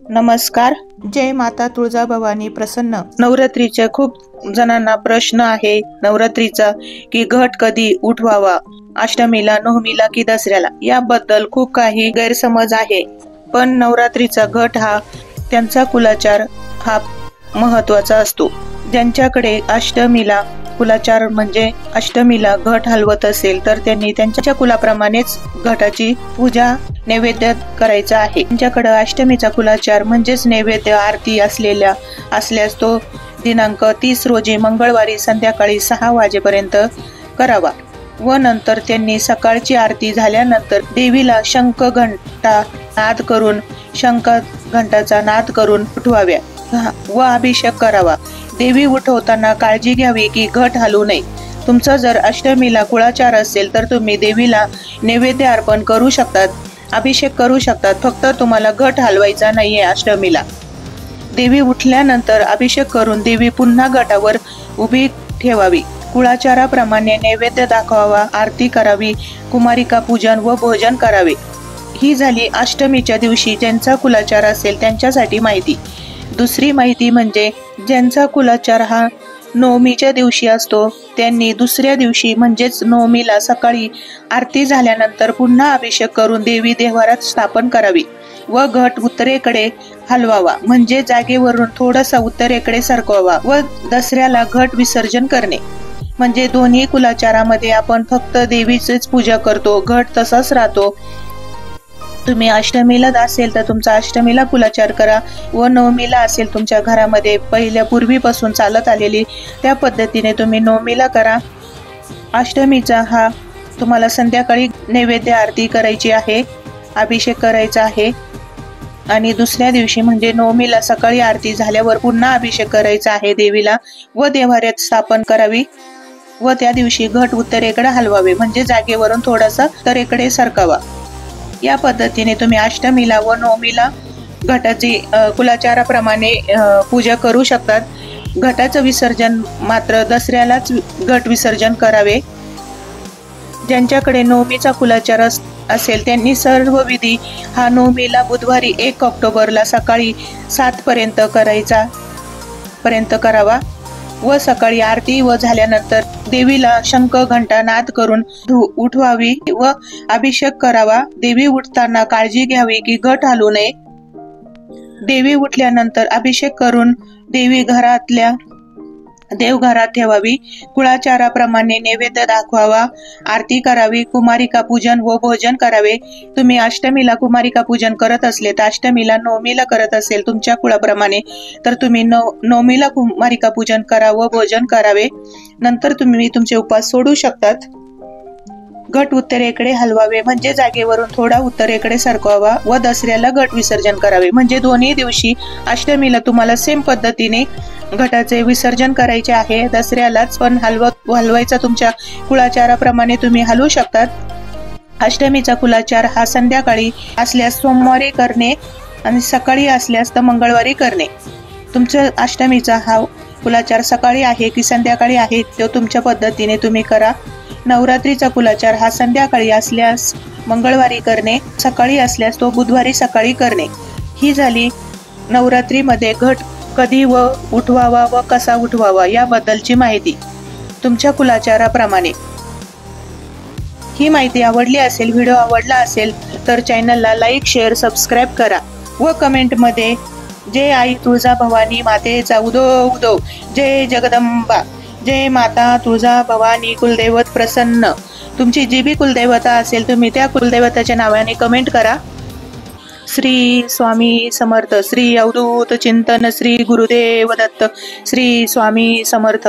नमस्कार. जय माता तुळजाभवानी प्रसन्न. नवरात्रीचे खूप जणांना प्रश्न आहे नवरात्रीचा की घट कधी उठवावा, अष्टमीला, नवमीला की दसऱ्याला. याबद्दल खूप काही गैरसमज आहे. पण नवरात्रीचा घट हा त्यांचा कुलाचार हा महत्वाचा असतो. ज्यांच्याकडे अष्टमीला कुलाचार म्हणजे अष्टमीला घट हलवत असेल तर त्यांनी त्यांच्या कुलाप्रमाणेच घटाची पूजा नैवेद्य करायचा आहे. त्यांच्याकडे अष्टमीचा कुलाचार म्हणजेच नैवेद्य आरती असल्यास तो दिनांक 30 रोजी मंगळवारी संध्याकाळी 6 वाजेपर्यंत करावा व नंतर त्यांनी सकाळची आरती झाल्यानंतर देवीला शंख घंटाचा नाद करून उठवाव्या व अभिषेक करावा. देवी उठवताना काळजी घ्यावी की घट हलू नये. तुमचा जर अष्टमीला कुळाचार असेल तर तुम्ही देवीला नैवेद्य अर्पण करू शकतात, अभिषेक करू शकतात. फक्त तुम्हाला घट हलवायचा नाहीये. अष्टमीला देवी उठल्यानंतर अभिषेक करून देवी पुन्हा घटावर उभी ठेवावी. कुळाचाराप्रमाणे नैवेद्य दाखवावा, आरती करावी, कुमारिका पूजन व भोजन करावे. ही झाली अष्टमीच्या दिवशी ज्यांचा कुलाचार असेल त्यांच्यासाठी माहिती. दुसरी माहिती म्हणजे ज्यांचा कुलाचार हा नवमीच्या दिवशी असतो त्यांनी दुसऱ्या दिवशी म्हणजेच नवमीला सकाळी आरती झाल्यानंतर पुन्हा अभिषेक करून देवी देव्हारात स्थापन करावी व घट उत्तरेकडे हलवावा म्हणजे जागेवरून थोडासा उत्तरेकडे सरकवावा व दसऱ्याला घट विसर्जन करणे. म्हणजे दोन्ही कुलाचारामध्ये आपण फक्त देवीचीच पूजा करतो, घट तसाच राहतो. तुम्ही अष्टमीला असेल तर तुमचा अष्टमीला कुलाचार करा व नवमीला असेल तुमच्या घरामध्ये पहिल्या पूर्वीपासून चालत आलेली त्या पद्धतीने तुम्ही नवमीला करा. अष्टमीचा हा तुम्हाला संध्याकाळी नैवेद्य आरती करायची आहे, अभिषेक करायचा आहे आणि दुसऱ्या दिवशी म्हणजे नवमीला सकाळी आरती झाल्यावर पुन्हा अभिषेक करायचा आहे देवीला व देव्हाऱ्यात स्थापन करावी व त्या दिवशी घट उत्तरेकडे हलवावे म्हणजे जागेवरून थोडासा उत्तरेकडे सरकावा. या पद्धतीने तुम्ही अष्टमीला व नवमीला घटाची कुलाचाराप्रमाणे पूजा करू शकतात. घटाचं विसर्जन मात्र दसऱ्यालाच घट विसर्जन करावे. ज्यांच्याकडे नवमीचा कुलाचार असेल त्यांनी सर्व विधी हा नवमीला बुधवारी 1 ऑक्टोबरला सकाळी 7 पर्यंत करावा व सकाळी आरती व झाल्यानंतर देवीला शंख घंटा नाद करून उठवावी व अभिषेक करावा. देवी उठताना काळजी घ्यावी की घट हलू नये. देवी उठल्यानंतर अभिषेक करून देवी देवघरात ठेवावी. कुळाचाराप्रमाणे नैवेद्य दाखवावा, आरती करावी, कुमारिका पूजन व भोजन करावे. तुम्ही अष्टमीला कुमारिका पूजन करत असले तर अष्टमीला नवमीला करत असेल तुमच्या कुळाप्रमाणे तर तुम्ही नवमीला कुमारिका पूजन करा व भोजन करावे. नंतर तुम्ही तुमचे उपवास सोडू शकतात. घट उत्तरेकडे हलवावे म्हणजे जागेवरून थोडा उत्तरेकडे सरकवावा व दसऱ्याला घट विसर्जन करावे. म्हणजे दोन्ही दिवशी अष्टमीला तुम्हाला सेम पद्धतीने घटाचे विसर्जन करायचे आहे, दसऱ्यालाच पण हलवायचा तुमच्या कुळाचाराप्रमाणे तुम्ही हलवू शकतात. अष्टमीचा कुलाचार हा संध्याकाळी असल्यास सोमवारी करणे आणि सकाळी असल्यास तर मंगळवारी करणे. तुमच्या अष्टमीचा हा कुलाचार सकाळी आहे की संध्याकाळी आहे तो तुमच्या पद्धतीने तुम्ही करा. नवरात्रीचा कुलाचार हा संध्याकाळी असल्यास मंगळवारी करणे, सकाळी असल्यास तो बुधवारी सकाळी करणे. ही झाली नवरात्रीमध्ये घट कधी व उठवावा व कसा उठवावा याबद्दलची माहिती तुमच्या कुलाचाराप्रमाणे. ही माहिती आवडली असेल, व्हिडिओ आवडला असेल तर चॅनलला लाईक, शेअर, सबस्क्राईब करा व कमेंटमध्ये जय आई तुळजाभवानी मातेचा उदो उदो, जय जगदंबा, जय माता तुळजाभवानी कुलदैवत प्रसन्न. तुमची जी बी कुलदैवता असेल तुम्ही त्या कुलदैवताच्या नावाने कमेंट करा. श्री स्वामी समर्थ. श्री अवधूत चिंतन. श्री गुरुदेव दत्त. श्री स्वामी समर्थ.